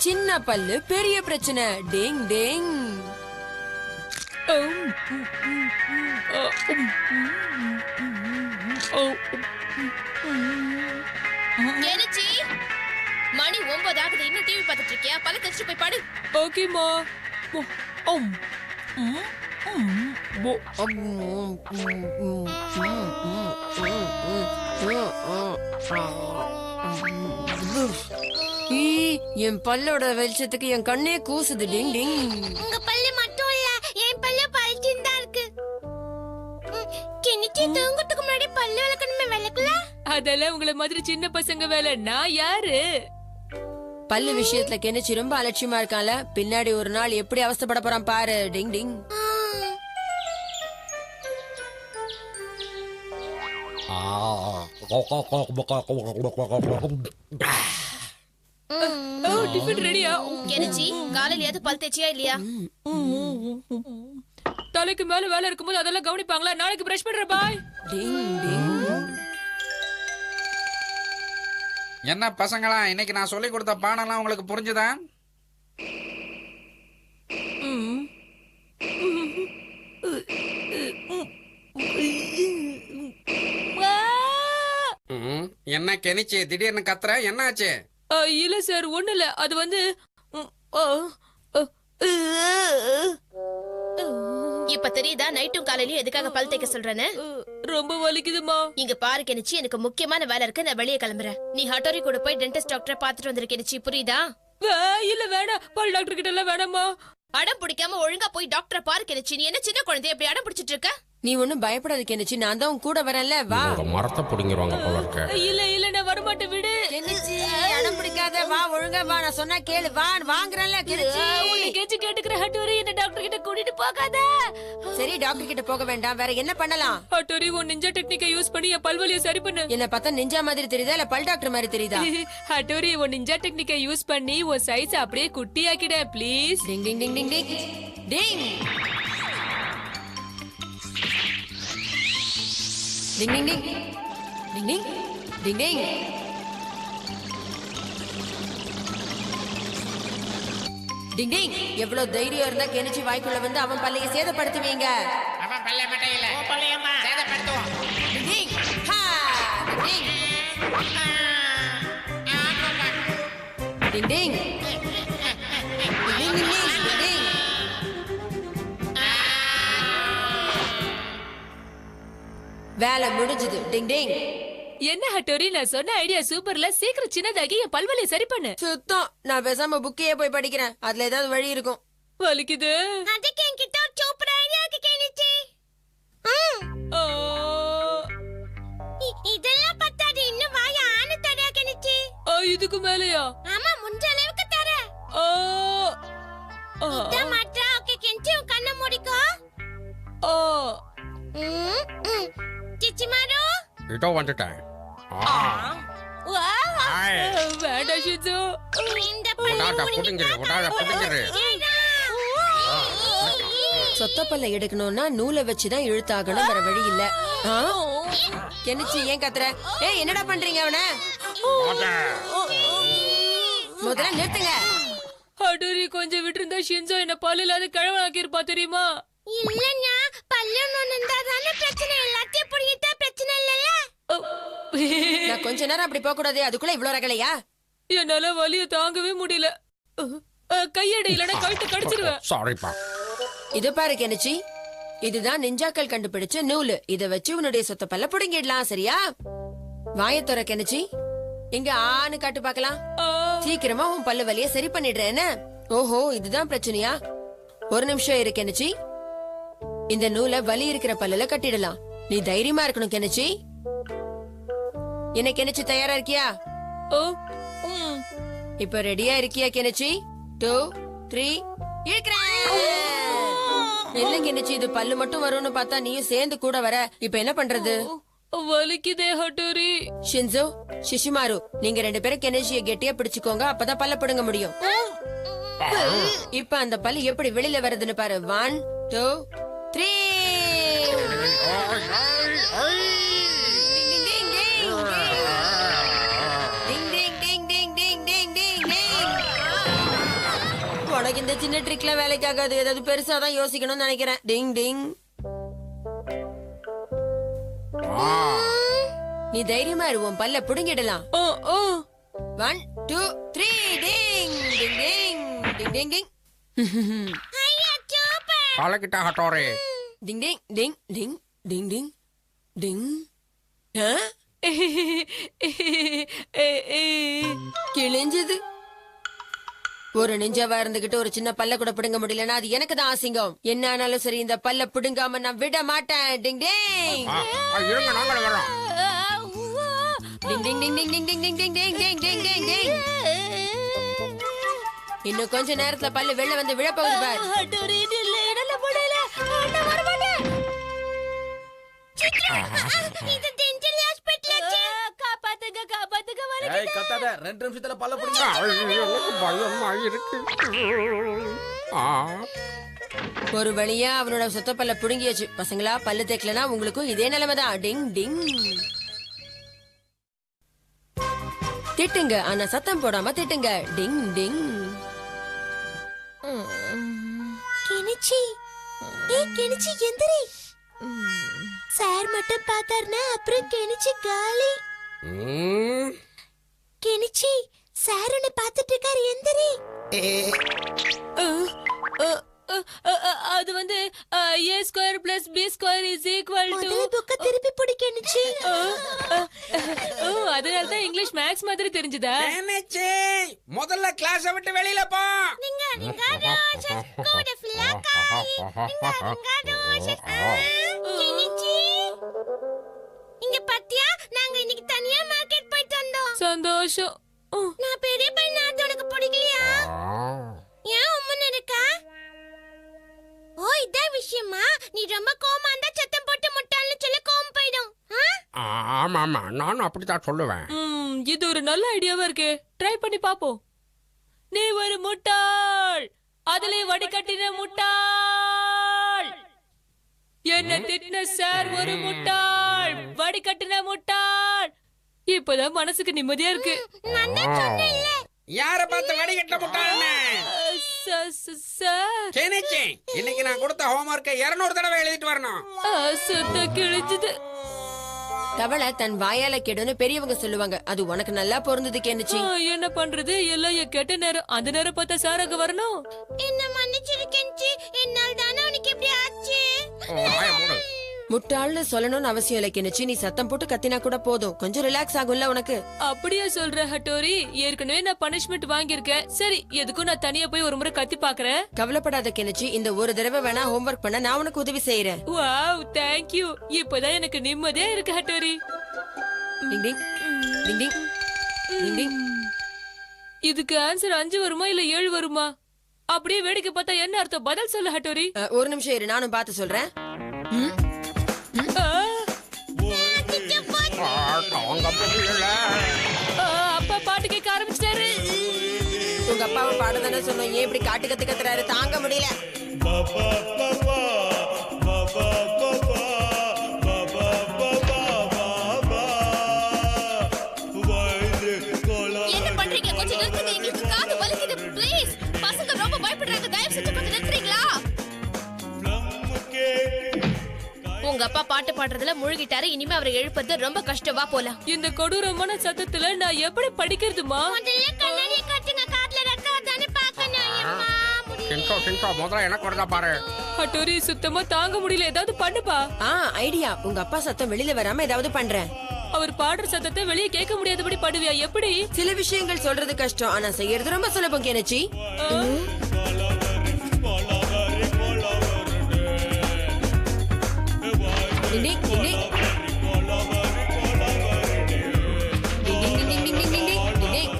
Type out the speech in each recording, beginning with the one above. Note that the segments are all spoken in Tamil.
சின்ன பல்லு பெரிய பிரச்சனை. டிங் டிங். எனச்சி மணி 9 ஆகுது. இன்னும் டிவி பார்த்துட்டு இருக்கியா? பல்ல தேய்ச்சு போய் படு. ஓகேமா. என் பல்லோட வெளிச்சத்துக்கு என் கண்ணே கூசுது. டிங் டிங். உங்க பல்லு மட்டும் இல்ல, என் பல்லு பல்லிட்டு தான் இருக்கு. கிணிச்சி தூங்கறதுக்கு முன்னாடி பல்லு விளக்கணுமே, விளக்கல? அதெல்லாம் உங்களை மாதிரி சின்ன பசங்க வேலை. நான் யாரு? பல்லு விஷயத்துல கெனிச்சி ரொம்ப அலட்சியமா இருக்கான்ல. பின்னாடி ஒரு நாள் எப்படி அவஸ்தைப்பட போறான் பாரு. டிங் டிங். டிஃபன் ரெடியா? கெனிச்சி காலையிலயாவது பல் தேய்ச்சியா இல்லையா? தலைக்கு மேல வேலை இருக்கும்போது அதெல்லாம் கவனிப்பாங்களா? நாளைக்கு பிரஷ் பண்ற. பாய். டிங் டிங். என்ன பசங்களா, இன்னைக்கு நான் சொல்லி கொடுத்த பாடம்லாம் உங்களுக்கு புரிஞ்சுதா? என்ன கெனிச்சு திடீர்னு கத்துற? என்ன ஆச்சு? இல்ல சார், ஒண்ணு இல்ல. அது வந்து இப்ப தெரியுதா நைட்டும் காலையிலயும் எதுக்காக பல் தேய்க்க சொல்றேன்னு? ரொம்ப வலிக்குதுமா. இங்க பாரு கெனிச்சி, எனக்கு முக்கியமான வேலை இருக்கு. நான் வெளியே கிளம்புறேன். நீ ஹட்டோரி கூட போய் டென்டிஸ்ட் டாக்டரை பாத்துட்டு வந்துரு கெனிச்சி, புரியுதா? இல்ல வேணாம், பல் டாக்டர் கிட்ட எல்லாம் வேணாமா. அடம் பிடிக்காம ஒழுங்கா போய் டாக்டரை பாரு கெனிச்சி. நீ என்ன சின்ன குழந்தை எப்படி அடம் பிடிச்சிட்டு இருக்க? நீ ஒண்ணும் பயப்படாத கெனிச்சி, நான் தான் உன் கூட வரேன்ல. வா. மரத்தை புடிங்கிருவாங்க போல இருக்க. இல்ல நான் வரமாட்டேன், விடு. கெனிச்சி அடம் பிடிக்காத, வா. ஒழுங்கா வா, நான் சொன்னா கேளு. வா, வாங்குறேன்ல கெனிச்சி. உன்னை கெஞ்சி கேட்டுக்கிற ஹட்டோரி, என்ன டாக்டர் கிட்ட கூட்டிட்டு போகாத. சரி, டாக்டர் கிட்ட போக வேண்டாம். வேற என்ன பண்ணலாம்? ஹட்டோரி, உன் நிஞ்சா டெக்னிக்கை யூஸ் பண்ணி என் பல்வலியை சரி பண்ணு. என்ன பார்த்தா நிஞ்சா மாதிரி தெரியுதா இல்ல பல் டாக்டர் மாதிரி தெரியுதா? ஹட்டோரி, உன் நிஞ்சா டெக்னிக்கை யூஸ் பண்ணி உன் சைஸ் அப்படியே குட்டியாக்கிட ப்ளீஸ். டிங் டிங் டிங் டிங் டிங் டிங். டிங் டிங் டிங் டிங் டிங் டிங் டிங். டிங் டிங். எவ்வளவு தைரியம் இருந்தா கெனிச்சி வாய்க்குள்ள வந்து அவன் பல்லைய சேதப்படுத்துவீங்க. அவன் பல்ல மட்டும் இல்ல, உன் பல்லையம்மா சேதப்படுத்துவோம். டிங் டிங். ஹா. டிங் டிங். டிங் டிங். டிங் டிங் டிங் டிங். வேலை முடிஞ்சது. டிங் டிங். என்ன ஹட்டோரி, நான் சொன்ன ஐடியா சூப்பர்ல. சீக்கிரம் சின்னதாகி என் பல்வலியை சரி பண்ணு. சுத்தம். நான் பேசாம புக்கையே போய் படிக்கிறேன். அதுல ஏதாவது வழி இருக்கும். வலிக்குது. அதுக்கு என்கிட்ட ஒரு சூப்பர் ஐடியா இருக்கு கெனிச்சி. இதெல்லாம் பத்தாது, இன்னும் வாய ஆன தரா கெனிச்சி. இதுக்கு மேலயா? ஆமா, முடிஞ்ச அளவுக்கு தர. இத மாட்டா. ஓகே கெனிச்சி, உன் கண்ணை மூடிக்கோ. சிச்சிமாரு, இதோ வந்துட்டேன். வேண்டாம் ஷிட்சு. இந்த பல்ல புடிங்கிரு. சொத்த பல்ல எடுக்கணும்னா நூலை வச்சுதான் இழுத்தாகணும். வேற வழி இல்ல. கெனிச்சி ஏன் கத்துற? ஏய், என்னடா பண்றீங்க அவன? முதல்ல நிறுத்துங்க. ஹட்டோரி, கொஞ்சம் விட்டு இருந்தா ஷின்சோ என்ன பல்லு இல்லாத கிழவனாக்கி இருப்பா, தெரியுமா? இல்லன்னா பல்ல நோந்தாதான பிரச்சனை. எல்லாத்தையும் புடிங்கிட்டா பிரச்சனை இல்லல. நான் கொஞ்ச நேரம் அப்படி போக கூடாது. அதுக்குள்ள இவ்வளவு ரகலையா? என்னால வலிய தாங்கவே முடியல. கையடை இல்லனா கழுத்து கடிச்சிருவேன். சாரிப்பா. இது பாரு கெனிச்சி, இதுதான் நிஞ்சாக்கள் கண்டுபிடிச்ச நூலு. இத வச்சு உன்னுடைய சொத்த பல்ல புடுங்கிடலாம். சரியா? வாயை துற கெனிச்சி. இங்க ஆணு காட்டு பாக்கலாம். சீக்கிரமா உன் பல்லு வலிய சரி பண்ணிடுறேன். ஓஹோ, இதுதான் பிரச்சனையா? ஒரு நிமிஷம் இரு கெனிச்சி. இந்த நூலை வலி இருக்கிற பல்லுல கட்டிடலாம். நீ தைரியமா இருக்கணும் கெனிச்சி. என்ன கெனிச்சி, தயாரா இருக்கியா? இப்ப ரெடியா இருக்கியா கெனிச்சி? 2 3 இழுக்கிறேன். என்ன கெனிச்சி, இது பல்லு மட்டும் வரும்னு பார்த்தா நீயும் சேர்ந்து கூட வர. இப்ப என்ன பண்றது? வலிக்குதே ஹட்டோரி. ஷின்சோ, ஷிஷிமாரு, நீங்க 2 பேரும் கெனிச்சியை கெட்டியா பிடிச்சுக்கோங்க. அப்பதான் பல்ல பிடுங்க முடியும். இப்ப அந்த பல்லு எப்படி வெளியில வருதுன்னு பாரு. 1 2 3. இந்த சின்ன ட்ரிக்ல வேலைக்கு ஆகாது. ஏதாவது பெருசா தான் யோசிக்கணும்னு நினைக்கிறேன். டிங் டிங். நீ தைரியமா இரு, உன் பல்ல புடுங்கிடலாம். ஓ ஓ 1 2 3 டிங் டிங் டிங் டிங் டிங் டிங். பழகிட்டா ஹட்டோரி. டிங் டிங் டிங் டிங் டிங் டிங் டிங். கிழிஞ்சது. ஒரு நெஞ்சாவா இருந்துகிட்டு ஒரு சின்ன பல்ல கூட பிடுங்க முடியலன்னா அது எனக்கு தான் அசிங்கம். என்ன ஆனாலும் சரி, இந்த பல்ல பிடுங்காம நான் விட மாட்டேன். டிங் டிங் இருங்க, நாங்களும் வரோம். டிங் டிங் டிங் டிங் டிங் டிங் டிங் டிங் டிங் டிங் டிங் டிங் டிங். இன்னும் கொஞ்ச நேரத்துல பல்லு வெளில வந்து விழ போகுது பார். ஏய் கத்தாத 2 நிமிஷத்துல பல்ல புடிங்க. எனக்கு பயமா இருக்கு. ஒரு வழியா அவனோட சொத்த பல்ல புடுங்கியாச்சு. பசங்களா, பல்லு தேக்கலனா உங்களுக்கும் இதே நிலைமைதான். டிங் டிங். திட்டுங்க, ஆனா சத்தம் போடாம திட்டுங்க. டிங் டிங். கெனிச்சி, ஏய் கெனிச்சி எந்திரி. சார் மட்டும் பார்த்தாருன்னா அப்புறம் கெனிச்சி காலி. கெனிச்சி, சார் உன்னை பார்த்துட்டு இருக்காரு, எந்திரி. அது வந்து a square plus b square is equal to. முதல்ல புக்க திருப்பி பிடி கெனிச்சி. அதனால தான் இங்கிலீஷ் மேக்ஸ் மாதிரி தெரிஞ்சதா? என்னச்சி, முதல்ல கிளாஸ் விட்டு வெளியில போ. கெனிச்சி, இங்க பாத்தியா, நாங்க இன்னைக்கு தனியா மார்க்கெட் போயிட்டு வந்தோம். சந்தோஷம். நான் பெரிய பையன், அது உனக்கு பிடிக்கலையா? ஏன் உம்மன் இருக்கா? ஓ, இதான் விஷயமா? நீ ரொம்ப கோவமா இருந்தா சத்தம் போட்டு முட்டாள்னு சொல்ல கோவம் போயிடும். ஆமா ஆமா, நானும் அப்படித்தான் சொல்லுவேன். இது ஒரு நல்ல ஐடியாவா இருக்கே. ட்ரை பண்ணி பாப்போம். நீ ஒரு முட்டாள், அதிலே வடிகட்டின முட்டாள். என்ன திட்டின சார் ஒரு முட்டாள், வடிகட்டின முட்டாள். இப்பதான் மனசுக்கு நிம்மதியா இருக்கு. நான் தான் சொன்னேன்ல. யார பார்த்து வடிகட்ட முட்டாள்னு? சார், கேனிச்சி, இன்னைக்கு நான் கொடுத்த ஹோம்வொர்க்கை 200 தடவை எழுதிட்டு வரணும். சுத்த கிழிஞ்சது. தவளை தன் வாயால கெடுன்னு பெரியவங்க சொல்லுவாங்க. அது உனக்கு நல்லா பொருந்தது கேனுச்சி. என்ன பண்றது, எல்லாம் என் கெட்ட நேரம். அந்த நேரம் பார்த்தா சார் அங்க வரணும். என்ன மன்னிச்சிரு கெஞ்சி, என்னால் தானே உனக்கு இப்படி ஆச்சு. முட்டாள்னு சொல்லணும்னு அவசியம் இல்லை கேனுச்சி. நீ சத்தம் போட்டு கத்தினா கூட போதும். கொஞ்சம் ரிலாக்ஸ் ஆகும்ல உனக்கு. அப்படியே சொல்ற ஹட்டோரி? ஏற்கனவே நான் பனிஷ்மெண்ட் வாங்கியிருக்கேன். சரி, எதுக்கும் நான் தனியா போய் ஒரு முறை கத்தி பாக்குறேன். கவலைப்படாத கேனுச்சி. இந்த ஒரு தடவை வேணா ஹோம்வொர்க் பண்ண நான் உனக்கு உதவி செய்யறேன். Wow, thank you. இப்பதான் எனக்கு நிம்மதியா இருக்கு ஹட்டோரி. டிங் டிங் டிங் டிங் டிங் டிங். இதுக்கு ஆன்சர் 5 வருமா இல்ல 7 வருமா? அப்படியே வேடிக்கை பார்த்தா என்ன அர்த்தம்? பதில் சொல்லு ஹட்டோரி. ஒரு நிமிஷம் இரு, நானும் பார்த்து சொல்றேன். அப்பா பாட்டு கேட்க ஆரம்பிச்சிட்டாரு. உங்க அப்பாவை பாட தானே சொன்னோம். ஏன் இப்படி காட்டு கத்து கத்துறாரு? தாங்க முடியல. என்ன பண்றீங்க? கொஞ்சம் நிறுத்துங்க, எங்களுக்கு காது வலிக்குது. ப்ளீஸ், பசங்க ரொம்ப பயப்படுறாங்க. தயவு செஞ்சு கொஞ்சம் நிறுத்துறீங்களா? உங்க அப்பா பாட்டு பாடுறதுல முழுகிட்டாரு. இனிமே அவரை எழுப்பது ரொம்ப கஷ்டமா போலாம். இந்த கொடூரமான சத்தத்துல நான் எப்படி படிக்கிறதுமா? முதல்ல கண்ணாடியை கட்டுங்க. காதுல ரத்தம் வருதான்னு பார்க்கணும். அம்மா, முடியல. முதல்ல எனக்கு வரதா பாரு. ஹட்டோரி, சுத்தமா தாங்க முடியல. ஏதாவது பண்ணுப்பா. ஐடியா. உங்க அப்பா சத்தம் வெளியில வராம ஏதாவது பண்றேன். அவர் பாடுற சத்தத்தை வெளியே கேட்க முடியாதபடி பாடுவியா? எப்படி? சில விஷயங்கள் சொல்றது கஷ்டம், ஆனா செய்யறது ரொம்ப சுலபம் கேனுச்சி. டிங் டிங் டிங் டிங். டிங் டிங் டிங் டிங் டிங் டிங் டிங் டிங் டிங்.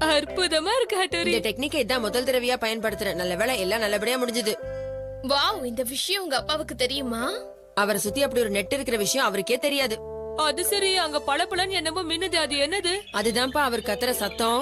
அற்புதமா இருக்கு ஹட்டோரி. இந்த டெக்னிக்கை இதான் முதல் தடவையா பயன்படுத்துறேன். நல்ல வேளை எல்லாம் நல்லபடியா முடிஞ்சது. வாவ், இந்த விஷயம் உங்க அப்பாவுக்கு தெரியுமா? அவரை சுத்தி அப்படி ஒரு நெட் இருக்கிற விஷயம் அவருக்கே தெரியாது. அது சரி, அங்க பளபளன்னு என்னமோ மின்னுது. அது என்னது? அதுதான்ப்பா அவர் கத்துற சத்தம்.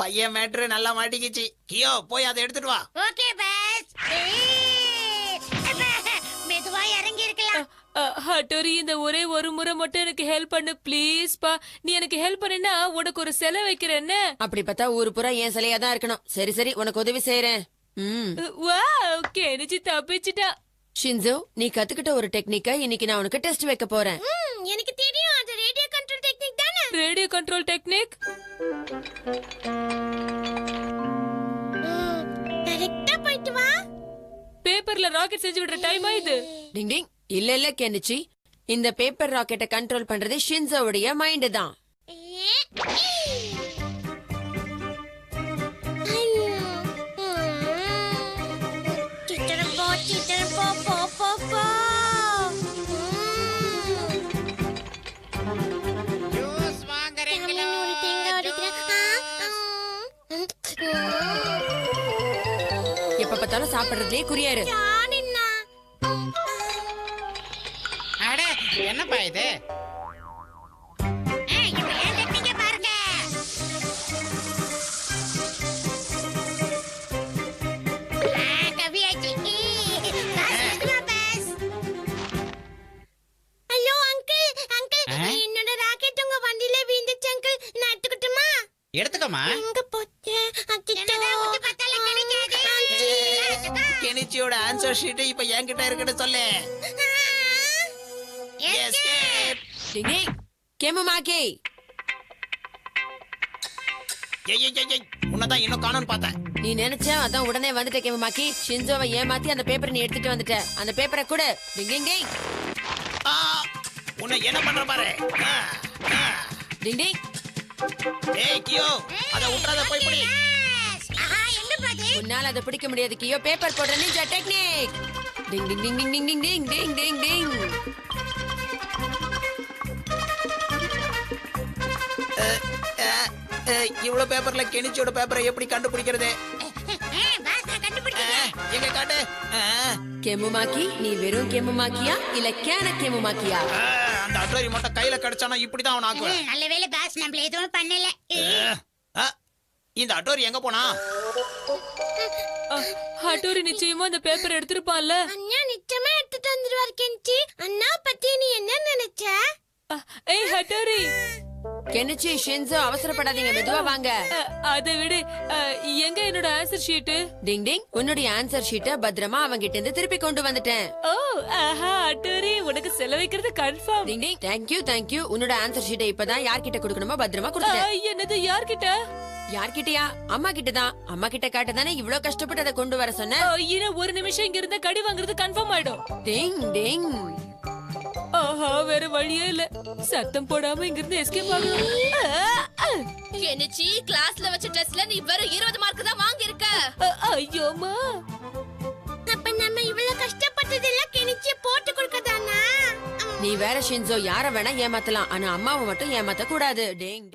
பையன் மேட்ரு நல்லா மாட்டிக்கிச்சு. கியோ போய் அதை எடுத்துட்டு வா. Okay boss. மெதுவா இறங்கி இருக்கலாம். ஹட்டோரி இந்த ஒரே ஒரு முறை மட்டும் எனக்கு ஹெல்ப் பண்ணு ப்ளீஸ் பா. நீ எனக்கு ஹெல்ப் பண்ணா உனக்கு ஒரு சிலை வைக்கிறேன். அப்படி பார்த்தா ஊரு பூரா என் சிலையா தான் இருக்கணும். சரி சரி, உனக்கு உதவி செய்யறேன். Wow, Kenichi தப்பிச்சிட்டா. ஷின்சோ, நீ கத்துக்கிட்ட ஒரு டெக்னிக்க இன்னைக்கு நான் உனக்கு டெஸ்ட் வைக்க போறேன். எனக்கு தெரியும், அது ரேடியோ கண்ட்ரோல் டெக்னிக் தானே. Radio control technique. கரெக்ட்டா போயிட்டு வா. பேப்பர்ல ராக்கெட் செஞ்சு விடுற டைமா இது? டிங் டிங். இல்ல இல்ல கெனிச்சி, இந்த பேப்பர் ராக்கெட்டை கண்ட்ரோல் பண்றது ஷின்சோவுடைய மைண்ட் தான். சித்திரம் போ போ போ போ. ஜூஸ் வாங்குறீங்களோ? ஒரு தேங்காய் உடைக்கிறேன். எப்ப பார்த்தாலும் சாப்பிடுறதுலயே குறியாரு. ஜானின்னா. அட என்னப்பா இது? இப்ப ஏன் டெக்னிக்க பாருங்க. கவியாச்சி. ஹலோ அங்கிள், அங்கிள், என்னோட ராக்கெட் உங்க வண்டியில விழுந்துச்சு அங்கிள். நான் எடுத்துக்கட்டுமா? எடுத்துக்கமா. எங்க போச்சு? கெனிச்சியோட ஆன்சர் ஷீட் இப்ப என்கிட்ட இருக்குன்னு சொல்லு. Escape. டிங் டிங். கெமுமாக்கி. ஏய் உன்னதான் இன்னும் காணோன்னு பார்த்தேன். நீ நினைச்ச அதான் உடனே வந்துட்ட கெமுமாக்கி. ஷின்சோவை ஏமாத்தி அந்த பேப்பரை நீ எடுத்துட்டு வந்துட்ட. அந்த பேப்பரை கூட. டிங் டிங் டிங். ஆ, உன்னை என்ன பண்ற பாரு. ஆ, ஆ. டிங் டிங். ஏய் கியோ, அத உட்றாத போய் புடி. உன்னால அதை பிடிக்க முடியாது கியோ. பேப்பர் போடுற நிஞ்சா டெக்னிக். டிங் டிங் டிங் டிங் டிங் டிங் டிங் டிங் டிங் டிங். இவ்வளவு பேப்பர்ல கெனிச்சியோட பேப்பரை எப்படி கண்டுபிடிக்கிறது? எங்க காட்டு. கெமுமாக்கி, நீ வெறும் கெமுமாக்கியா இல்ல கேன கெமுமாக்கியா? அந்த அட்வரி மட்டும் கையில கிடைச்சானா இப்படிதான் அவன் ஆக்குவேன். நல்ல வேளை பாஸ், நம்மள எதுவும் பண்ணல. இந்த அட்டோரி எங்க போனா? ஹட்டோரி நிச்சயமா அந்த பேப்பர் எடுத்திருப்பான்ல. அண்ணா நிச்சயமா எடுத்துட்டு வந்துருவாரு கெஞ்சி. அண்ணா பத்தி நீ என்ன நினைச்ச? ஏய் ஹட்டோரி, கெனிச்சி, ஷின்சோ அவசரப்படாதீங்க, மெதுவா வாங்க. அதை விடு. எங்க என்னோட ஆன்சர் ஷீட்? டிங் டிங். உன்னுடைய ஆன்சர் ஷீட்டை பத்திரமா அவங்கிட்ட இருந்து திருப்பி கொண்டு வந்துட்டேன். ஓ ஆஹா, ஹட்டோரி உனக்கு செலவைக்கிறது confirm. Ding ding. Thank you thank you. உன்னோட ஆன்சர் ஷீட்டை இப்பதான் யார்கிட்ட கொடுக்கணுமோ பத்திரமா கொடுத்துட்டேன். என்னது யார்கிட்ட? யார்கிட்டயா? அம்மா கிட்டதான். அம்மா கிட்ட காட்டதானே இவ்ளோ கஷ்டப்பட்டு அதை கொண்டு வர சொன்ன. இன்னும் ஒரு நிமிஷம் இங்க இருந்தா கடி வாங்குறது கன்ஃபார்ம் ஆயிடும். டிங் டிங். ஆஹா, வேற வழியே இல்ல. சத்தம் போடாம இங்க இருந்து எஸ்கேப் ஆகணும். கெனிச்சி, கிளாஸ்ல வச்ச டெஸ்ட்ல நீ வெறும் 20 மார்க் தான் வாங்கி இருக்க. ஐயோமா, அப்ப நம்ம இவ்வளவு கஷ்டப்பட்டதெல்லாம் கெனிச்சி போட்டு கொடுக்கதானா? நீ வேற ஷின்சோ, யார வேணா ஏமாத்தலாம், ஆனா அம்மாவை மட்டும் ஏமாத்த கூடாது. டிங்.